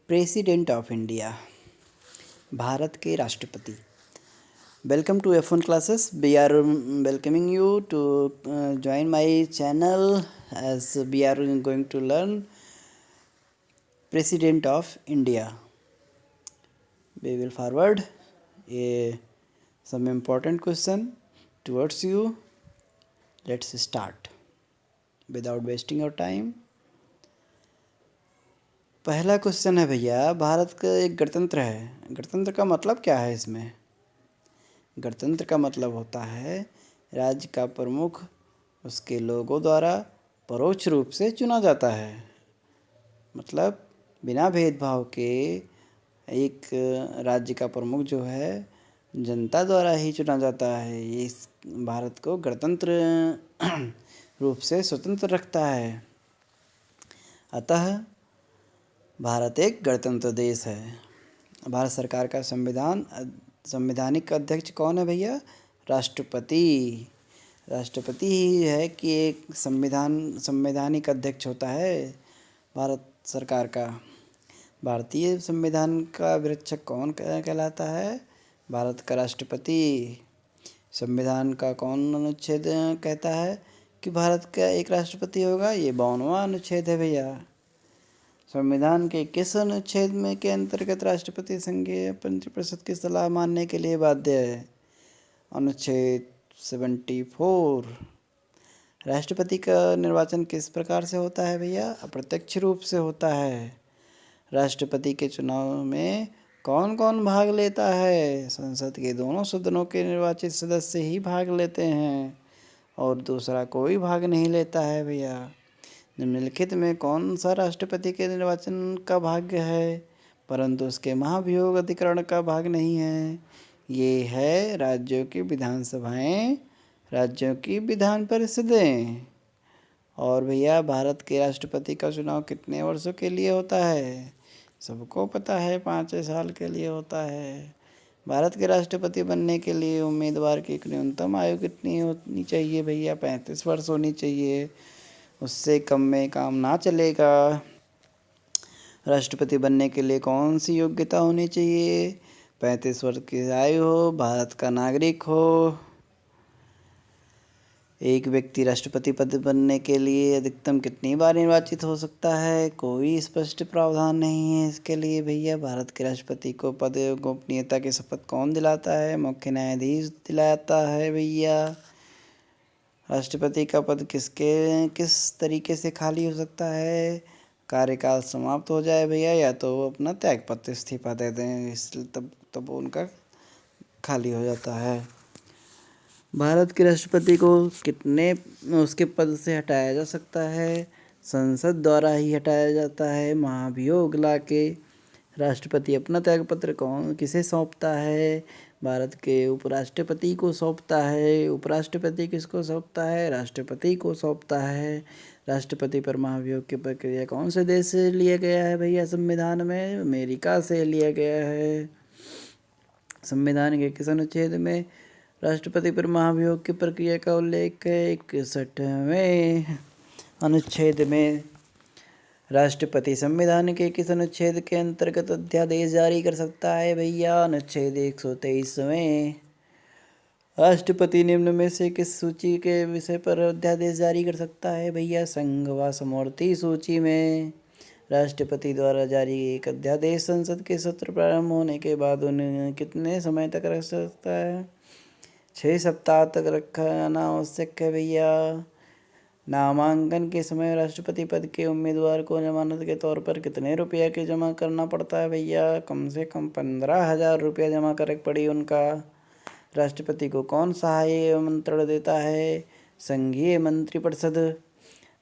President of India, Bharat के राष्ट्रपति। Welcome to F1 classes. We are welcoming you to join my channel as we are going to learn President of India. We will forward some important question towards you. Let's start without wasting your time. पहला question है भैया, भारत का एक गणतंत्र है। गणतंत्र का मतलब क्या है? इसमें गणतंत्र का मतलब होता है राज्य का प्रमुख उसके लोगों द्वारा परोक्ष रूप से चुना जाता है। मतलब बिना भेदभाव के एक राज्य का प्रमुख जो है जनता द्वारा ही चुना जाता है। ये इस भारत को गणतंत्र रूप से स्वतंत्र रखता है। अतः भारत एक गणतंत्र देश है। भारत सरकार का संवैधानिक अध्यक्ष कौन है भैया? राष्ट्रपति। राष्ट्रपति ही है कि एक संवैधानिक अध्यक्ष होता है भारत सरकार का। भारतीय संविधान का विरक्षक कौन कहलाता है? भारत का राष्ट्रपति। संविधान का कौन अनुच्छेद कहता है कि भारत का एक राष्ट्रपति होगा? ये 52वां अनुच्छेद है भैया। संविधान के किस अनुच्छेद में के अंतर्गत राष्ट्रपति संघीय मंत्रिपरिषद की सलाह मानने के लिए बाध्य है? अनुच्छेद 74। राष्ट्रपति का निर्वाचन किस प्रकार से होता है भैया? अप्रत्यक्ष रूप से होता है। राष्ट्रपति के चुनाव में कौन कौन भाग लेता है? संसद के दोनों सदनों के निर्वाचित सदस्य ही भाग लेते हैं और दूसरा कोई भाग नहीं लेता है भैया। निम्नलिखित में कौन सा राष्ट्रपति के निर्वाचन का भाग्य है परंतु उसके महाभियोग अधिकरण का भाग नहीं है? ये है राज्यों की विधानसभाएं, राज्यों की विधान परिषदें। और भैया भारत के राष्ट्रपति का चुनाव कितने वर्षों के लिए होता है? सबको पता है 5 साल के लिए होता है। भारत के राष्ट्रपति बनने के लिए उम्मीदवार की न्यूनतम आयु कितनी होनी चाहिए भैया? 35 वर्ष होनी चाहिए। उससे कम में काम ना चलेगा। राष्ट्रपति बनने के लिए कौन सी योग्यता होनी चाहिए? 35 वर्ष की आयु हो, भारत का नागरिक हो। एक व्यक्ति राष्ट्रपति पद बनने के लिए अधिकतम कितनी बार निर्वाचित हो सकता है? कोई स्पष्ट प्रावधान नहीं है इसके लिए भैया। भारत के राष्ट्रपति को पद गोपनीयता की शपथ कौन दिलाता है? मुख्य न्यायाधीश दिलाता है भैया। राष्ट्रपति का पद किस तरीके से खाली हो सकता है? कार्यकाल समाप्त हो जाए भैया या तो वो अपना त्यागपत्र इस्तीफा दे दें, इसलिए तब उनका खाली हो जाता है। भारत के राष्ट्रपति को कितने उसके पद से हटाया जा सकता है? संसद द्वारा ही हटाया जाता है महाभियोग लाके। राष्ट्रपति अपना त्यागपत्र किसे सौंपता है? भारत के उपराष्ट्रपति को सौंपता है। उपराष्ट्रपति किसको सौंपता है? राष्ट्रपति को सौंपता है। राष्ट्रपति पर महाभियोग की प्रक्रिया कौन से देश से लिया गया है भैया? संविधान में अमेरिका से लिया गया है। संविधान के किस अनुच्छेद में राष्ट्रपति पर महाभियोग की प्रक्रिया का उल्लेख है? 61वें अनुच्छेद में। राष्ट्रपति संविधान के किस अनुच्छेद के अंतर्गत अध्यादेश जारी कर सकता है भैया? अनुच्छेद 123वें। राष्ट्रपति निम्न में से किस सूची के विषय पर अध्यादेश जारी कर सकता है भैया? संघ व समवर्ती सूची में। राष्ट्रपति द्वारा जारी एक अध्यादेश संसद के सत्र प्रारंभ होने के बाद उन्हें कितने समय तक रख सकता है? 6 सप्ताह तक रखना आवश्यक है भैया। नामांकन के समय राष्ट्रपति पद के उम्मीदवार को जमानत के तौर पर कितने रुपया के जमा करना पड़ता है भैया? कम से कम 15,000 रुपया जमा करे पड़ी उनका। राष्ट्रपति को कौन सहाय्य आमंत्रण देता है? संघीय मंत्रिपरिषद।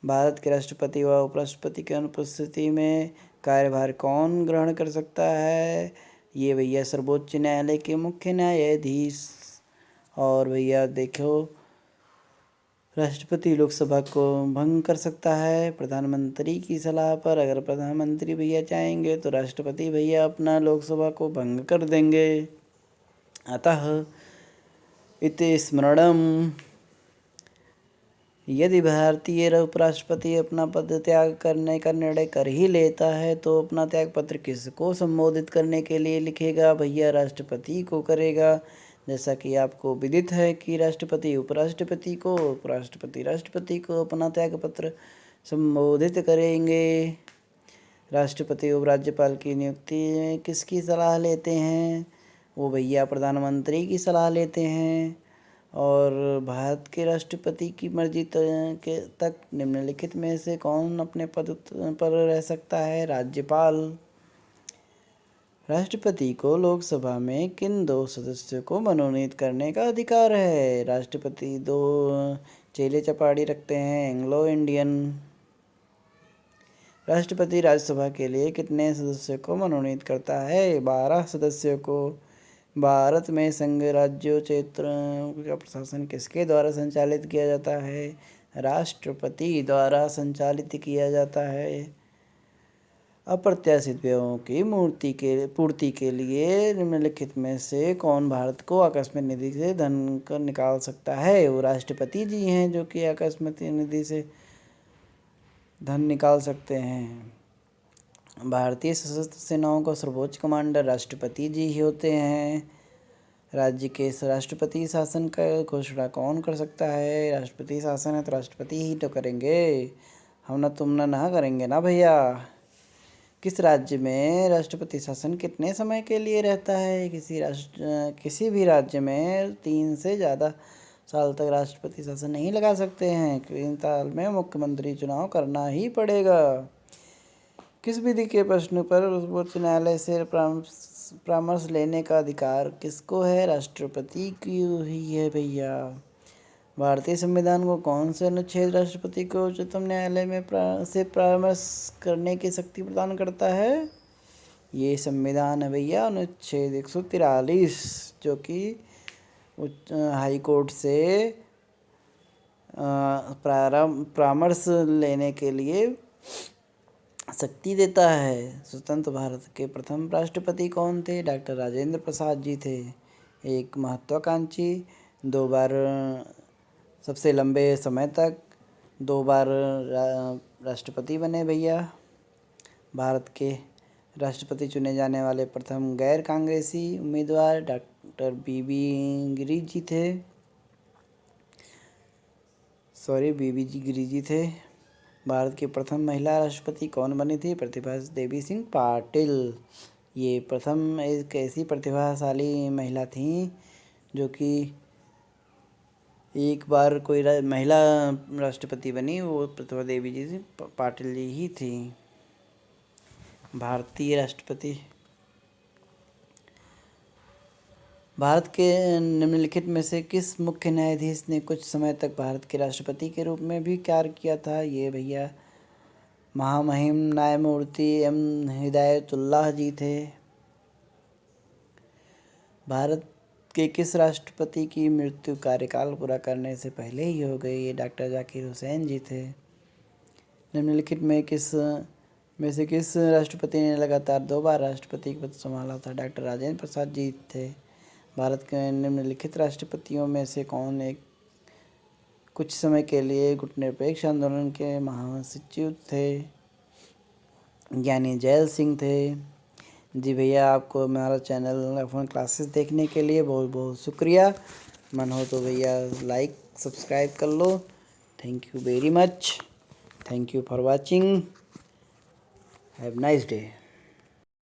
भारत के राष्ट्रपति व उपराष्ट्रपति की अनुपस्थिति में कार्यभार कौन ग्रहण कर सकता है? ये भैया सर्वोच्च न्यायालय के मुख्य न्यायाधीश। और भैया देखो, राष्ट्रपति लोकसभा को भंग कर सकता है प्रधानमंत्री की सलाह पर। अगर प्रधानमंत्री भैया चाहेंगे तो राष्ट्रपति भैया अपना लोकसभा को भंग कर देंगे। अतः इति स्मरणम यदि भारतीय उपराष्ट्रपति अपना पद त्याग करने का निर्णय कर ही लेता है तो अपना त्याग पत्र किसको संबोधित करने के लिए लिखेगा? भैया राष्ट्रपति को करेगा। जैसा कि आपको विदित है कि राष्ट्रपति उपराष्ट्रपति को, उपराष्ट्रपति राष्ट्रपति को अपना त्याग पत्र संबोधित करेंगे। राष्ट्रपति उपराज्यपाल की नियुक्ति किसकी सलाह लेते हैं? वो भैया प्रधानमंत्री की सलाह लेते हैं। और भारत के राष्ट्रपति की मर्जी तक निम्नलिखित में से कौन अपने पद पर रह सकता है? राज्यपाल। राष्ट्रपति को लोकसभा में किन 2 सदस्यों को मनोनीत करने का अधिकार है? राष्ट्रपति 2 चेले चपाड़ी रखते हैं एंग्लो इंडियन। राष्ट्रपति राज्यसभा के लिए कितने सदस्यों को मनोनीत करता है? 12 सदस्यों को। भारत में संघ राज्यों क्षेत्र का प्रशासन किसके द्वारा संचालित किया जाता है? राष्ट्रपति द्वारा संचालित किया जाता है। अप्रत्याशित व्ययों की पूर्ति के लिए निम्नलिखित में से कौन भारत को आकस्मिक निधि से धन निकाल सकता है? वो राष्ट्रपति जी हैं जो कि आकस्मिक निधि से धन निकाल सकते हैं। भारतीय सशस्त्र सेनाओं का सर्वोच्च कमांडर राष्ट्रपति जी ही होते हैं। राज्य के राष्ट्रपति शासन का घोषणा कौन कर सकता है? राष्ट्रपति शासन है तो राष्ट्रपति ही तो करेंगे, हम ना तुम ना करेंगे ना भैया। किस राज्य में राष्ट्रपति शासन कितने समय के लिए रहता है? किसी भी राज्य में 3 से ज़्यादा साल तक राष्ट्रपति शासन नहीं लगा सकते हैं। 3 साल में मुख्यमंत्री चुनाव करना ही पड़ेगा। किस विधि के प्रश्न पर सर्वोच्च न्यायालय से परामर्श लेने का अधिकार किसको है? राष्ट्रपति की ही है भैया। भारतीय संविधान को कौन से अनुच्छेद राष्ट्रपति को उच्चतम न्यायालय में से परामर्श करने की शक्ति प्रदान करता है? ये संविधान है भैया अनुच्छेद 143, जो कि हाई कोर्ट से परामर्श लेने के लिए शक्ति देता है। स्वतंत्र भारत के प्रथम राष्ट्रपति कौन थे? डॉक्टर राजेंद्र प्रसाद जी थे। एक महत्वाकांक्षी, 2 बार सबसे लंबे समय तक 2 बार राष्ट्रपति बने भैया। भारत के राष्ट्रपति चुने जाने वाले प्रथम गैर कांग्रेसी उम्मीदवार डॉक्टर बीबी गिरी जी थे। भारत की प्रथम महिला राष्ट्रपति कौन बनी थी? प्रतिभा देवी सिंह पाटिल। ये प्रथम एक ऐसी प्रतिभाशाली महिला थी जो कि एक बार कोई महिला राष्ट्रपति बनी, वो प्रतिभा देवी जी पाटिल जी ही थी। भारतीय राष्ट्रपति। भारत के निम्नलिखित में से किस मुख्य न्यायाधीश ने कुछ समय तक भारत के राष्ट्रपति के रूप में भी कार्य किया था? ये भैया महामहिम न्यायमूर्ति एम हिदायतुल्लाह जी थे। भारत के किस राष्ट्रपति की मृत्यु कार्यकाल पूरा करने से पहले ही हो गई? ये डॉक्टर जाकिर हुसैन जी थे। निम्नलिखित में से किस राष्ट्रपति ने लगातार 2 बार राष्ट्रपति पद संभाला था? डॉक्टर राजेंद्र प्रसाद जी थे। भारत के निम्नलिखित राष्ट्रपतियों में से कौन एक कुछ समय के लिए गुटनिरपेक्ष आंदोलन के महासचिव थे? ज्ञानी जैल सिंह थे। जी भैया, आपको हमारा चैनल F1 क्लासेस देखने के लिए बहुत बहुत शुक्रिया। मन हो तो भैया लाइक सब्सक्राइब कर लो। Thank you very much. Thank you for watching. Have nice day.